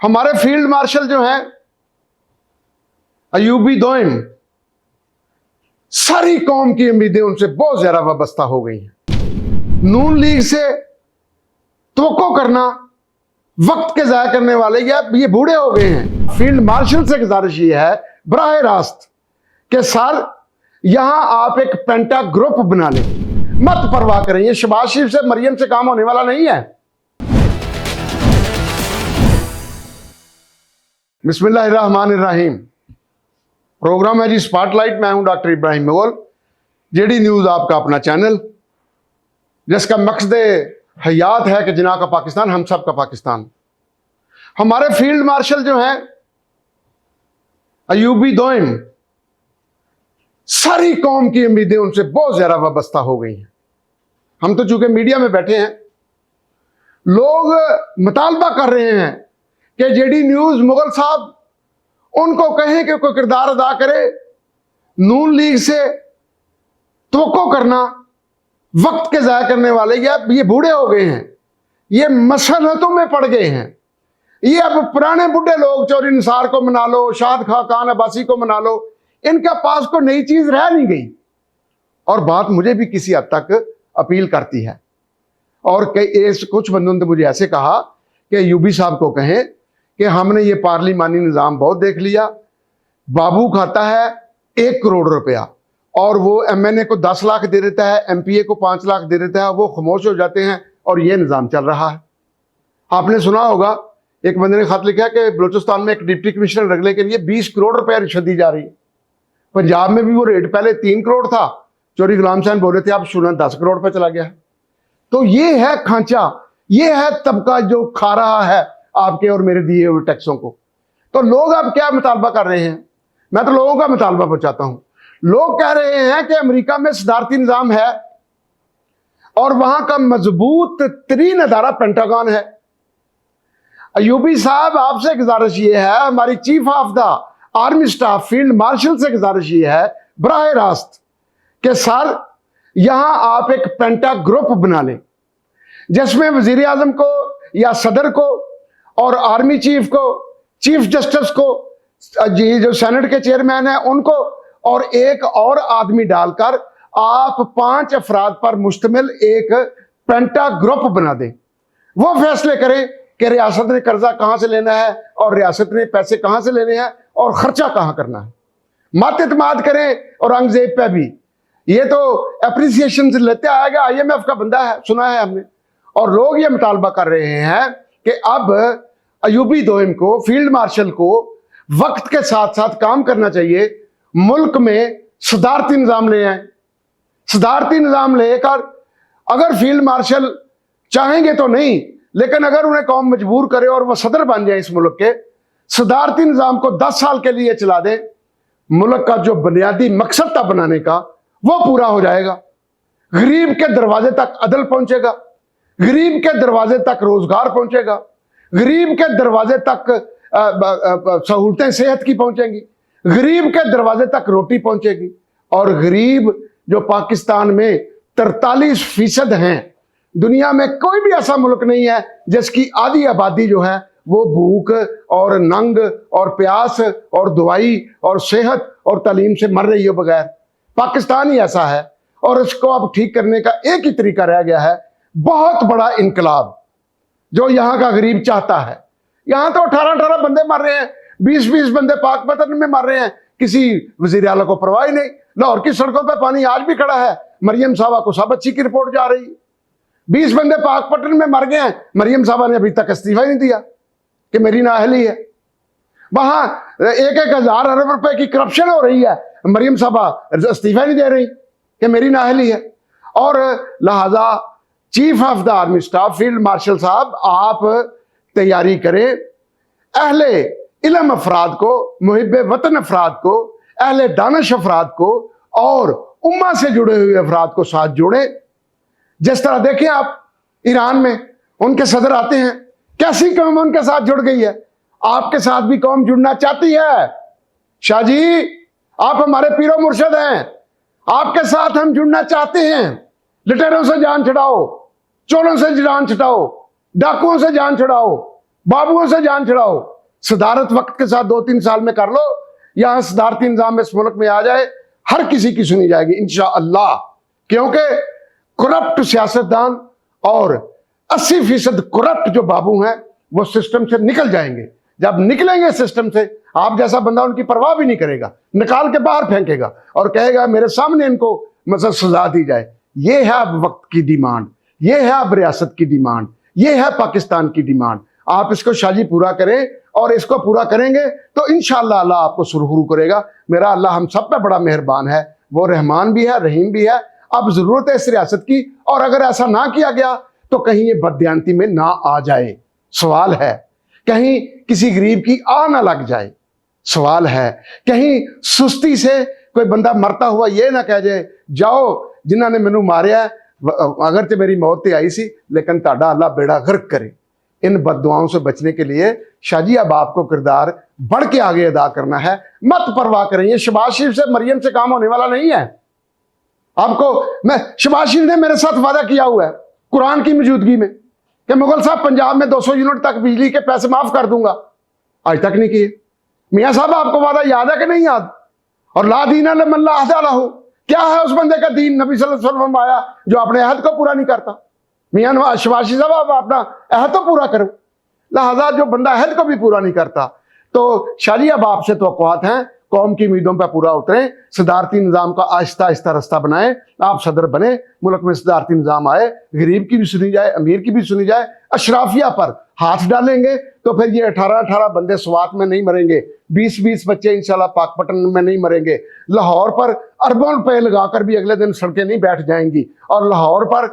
हमारे field marshal जो हैं अयूबी दोइम, सारी कौम की उम्मीदें उनसे बहुत ज्यादा वाबस्ता हो गई हैं। नून लीग से तवक्को करना वक्त के जाया करने वाले या ये बूढ़े हो गए हैं। फील्ड मार्शल से गुजारिश ये है बराह रास्त कि सर यहां आप एक पेंटा ग्रुप बना लें, मत परवाह करें। ये शहबाज शरीफ से मरियम से काम होने वाला नहीं है। बिस्मिल्लाहिर्रहमानिर्रहीम। प्रोग्राम है जी स्पॉटलाइट। मैं हूं doctor Ibrahim Mughal, JD news आपका अपना चैनल, जिसका मकसद हयात है कि जिना का पाकिस्तान हम सब का पाकिस्तान। हमारे फील्ड मार्शल जो हैं अयूबी दोइम, सारी कौम की उम्मीदें उनसे बहुत ज्यादा वाबस्ता हो गई हैं। हम तो चूंकि मीडिया में बैठे हैं, लोग मुतालबा कर रहे हैं कि जेडी न्यूज मुगल साहब उनको कहें कि कोई किरदार अदा करे। नून लीग से तवक्को करना वक्त के जाया करने वाले या ये बूढ़े हो गए हैं, ये मसलहतों में पड़ गए हैं। ये अब पुराने बुढ़े लोग चौधरी निसार को मना लो, शाद खान अब्बासी को मना लो, इनके पास को नई चीज रह नहीं गई। और बात मुझे भी किसी हद तक अपील करती है। और कुछ बंदों ने मुझे ऐसे कहा कि यूबी साहब को कहें कि हमने ये पार्लिमानी निज़ाम बहुत देख लिया, बाबू खाता है 1 करोड़ रुपया और वो एमएनए को 10 लाख दे देता है, एमपीए को 5 लाख दे देता है, वो खामोश हो जाते हैं और ये निज़ाम चल रहा है। आपने सुना होगा एक बंदे ने खत लिखा कि बलूचिस्तान में एक डिप्टी कमिश्नर रगले के लिए 20 करोड़ रुपया रिश्वत दी जा रही है। पंजाब में भी वो रेट पहले 3 करोड़ था, चौधरी गुलाम हुसैन बोले थे, अब सुना 10 करोड़ पे चला गया है। तो ये है खांचा, ये है तबका जो खा रहा है आपके और मेरे दिए हुए टैक्सों को। तो लोग अब क्या मुतालबा कर रहे हैं? मैं तो लोगों का मुतालबा पहुंचाता हूं। लोग कह रहे हैं कि अमेरिका में सदारती निजाम है और वहां का मजबूत तरीन अदारा पेंटागन है। अयूबी साहब, आपसे गुजारिश ये है, हमारी chief of the army staff field marshal से गुजारिश ये है बराह रास्त कि सर यहां आप एक पेंटा ग्रुप बना लें, जिसमें वजीर आजम को या सदर को और आर्मी चीफ को, चीफ जस्टिस को, जो सेनेट के चेयरमैन है उनको, और एक और आदमी डालकर आप 5 अफराद पर मुश्तमिल एक पेंटा ग्रुप बना दें। वो फैसले करें कि रियासत ने कर्जा कहां से लेना है और रियासत ने पैसे कहां से लेने हैं और खर्चा कहां करना है। मत इत्माद करें औरंगजेब पे भी, ये तो एप्रिसिएशन से लेते आएगा, IMF का बंदा है, सुना है हमने। और लोग ये मुतालबा कर रहे हैं कि अब अयूबी दोइम को, फील्ड मार्शल को वक्त के साथ साथ काम करना चाहिए। मुल्क में सदारती निजाम ले आए, सदारती निजाम लेकर, अगर फील्ड मार्शल चाहेंगे तो नहीं, लेकिन अगर उन्हें कौम मजबूर करे और वह सदर बन जाए इस मुल्क के, सदारती निजाम को 10 साल के लिए चला दें, मुल्क का जो बुनियादी मकसद था बनाने का वो पूरा हो जाएगा। गरीब के दरवाजे तक अदल पहुंचेगा, गरीब के दरवाजे तक रोजगार पहुंचेगा, गरीब के दरवाजे तक सहूलतें सेहत की पहुंचेंगी, गरीब के दरवाजे तक रोटी पहुंचेगी। और गरीब जो पाकिस्तान में 43% हैं, दुनिया में कोई भी ऐसा मुल्क नहीं है जिसकी आधी आबादी जो है वो भूख और नंग और प्यास और दवाई और सेहत और तालीम से मर रही हो बगैर। पाकिस्तान ही ऐसा है और इसको अब ठीक करने का एक ही तरीका रह गया है, बहुत बड़ा इनकलाब जो यहां का गरीब चाहता है। यहां तो 18-18 बंदे मर रहे हैं, 20-20 बंदे पाकपतन में मर रहे हैं, किसी वजीर आला को परवाह ही नहीं। लाहौर की सड़कों पर पानी आज भी खड़ा है, मरियम साहबा को सब अच्छी की रिपोर्ट जा रही है। 20 बंदे पाकपतन में मर गए हैं, मरियम साहबा ने अभी तक इस्तीफा ही नहीं दिया कि मेरी नाअहली है। वहां 1-1 हजार अरब रुपए की करप्शन हो रही है, मरियम साहबा इस्तीफा नहीं दे रही कि मेरी नाअहली है। और लिहाजा chief of the army staff field marshal साहब, आप तैयारी करें, अहले इल्म अफराद को, मुहिब वतन अफराद को, अहले दानिश अफराद को और उम्मा से जुड़े हुए अफराद को साथ जोड़ें। जिस तरह देखें आप ईरान में उनके सदर आते हैं, कैसी कौम उनके साथ जुड़ गई है। आपके साथ भी कौम जुड़ना चाहती है। शाह जी, आप हमारे पीरो मुर्शद हैं, आपके साथ हम जुड़ना चाहते हैं। लुटेरों से जान छुड़ाओ, चोरों से जान छुड़ाओ, डाकुओं से जान छुड़ाओ, बाबुओं से जान छुड़ाओ। सदारत वक्त के साथ 2-3 साल में कर लो, यहां सदारती निजाम इस मुल्क में आ जाए, हर किसी की सुनी जाएगी इंशाअल्लाह। क्योंकि करप्ट सियासतदान और 80% करप्ट जो बाबू हैं वो सिस्टम से निकल जाएंगे। जब निकलेंगे सिस्टम से, आप जैसा बंदा उनकी परवाह भी नहीं करेगा, निकाल के बाहर फेंकेगा और कहेगा मेरे सामने इनको मतलब सजा दी जाए। ये है अब वक्त की डिमांड, ये है अब रियासत की डिमांड, ये है पाकिस्तान की डिमांड। आप इसको शाजी पूरा करें और इसको पूरा करेंगे तो इंशाअल्लाह अल्लाह आपको सुरखरू करेगा। मेरा अल्लाह हम सब पे बड़ा मेहरबान है, वो रहमान भी है, रहीम भी है। अब जरूरत है इस रियासत की, और अगर ऐसा ना किया गया तो कहीं ये बददियानती में ना आ जाए। सवाल है कहीं किसी गरीब की आ ना लग जाए। सवाल है कहीं सुस्ती से कोई बंदा मरता हुआ ये ना कह जाए जाओ जिन्होंने मैनू मारिया अगर तो मेरी मौत ते आई सी, लेकिन ताड़ा अल्लाह बेड़ा गर्क करे। इन बददुआओं से बचने के लिए शाजी अब आपको किरदार बढ़ के आगे अदा करना है। मत परवाह करें, ये शहबाज शरीफ से मरियम से काम होने वाला नहीं है। आपको मैं शहबाज शरीफ ने मेरे साथ वादा किया हुआ है कुरान की मौजूदगी में कि मुगल साहब पंजाब में 200 यूनिट तक बिजली के पैसे माफ कर दूंगा, आज तक नहीं किए। मियाँ साहब आपको वादा याद है कि नहीं याद? और ला दीना लिमल्ला अहदा लहू, क्या है उस बंदे का दीन? नबी सल्लल्लाहु अलैहि वसल्लम आया जो अपने अहद को पूरा नहीं करता। मियाँ शहबाज शरीफ साहब आप अपना अहद तो पूरा करो, लिहाजा जो बंदा अहद को भी पूरा नहीं करता। तो शाजी अब आपसे तवक्कुआत हैं, कौम की उम्मीदों पर पूरा उतरें, सदारती निज़ाम का आहिस्ता आहिस्ता रास्ता बनाएं। आप सदर बने, मुल्क में सदारती निज़ाम आए, गरीब की भी सुनी जाए, अमीर की भी सुनी जाए। अशराफिया पर हाथ डालेंगे तो फिर ये 18-18 बंदे स्वात में नहीं मरेंगे, 20-20 बच्चे इंशाल्लाह पाकपटन में नहीं मरेंगे। लाहौर पर अरबों रुपए लगाकर भी अगले दिन सड़कें नहीं बैठ जाएंगी, और लाहौर पर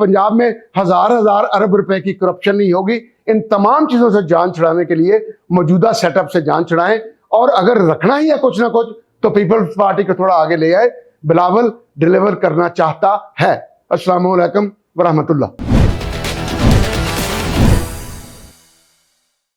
पंजाब में हजार अरब रुपए की करप्शन नहीं होगी। इन तमाम चीज़ों से जान छुड़ाने के लिए मौजूदा सेटअप से जान छुड़ाएं, और अगर रखना ही है कुछ ना कुछ तो पीपल्स पार्टी को थोड़ा आगे ले आए। बिलावल डिलीवर करना चाहता है। अस्सलाम वालेकुम व रहमतुल्लाह।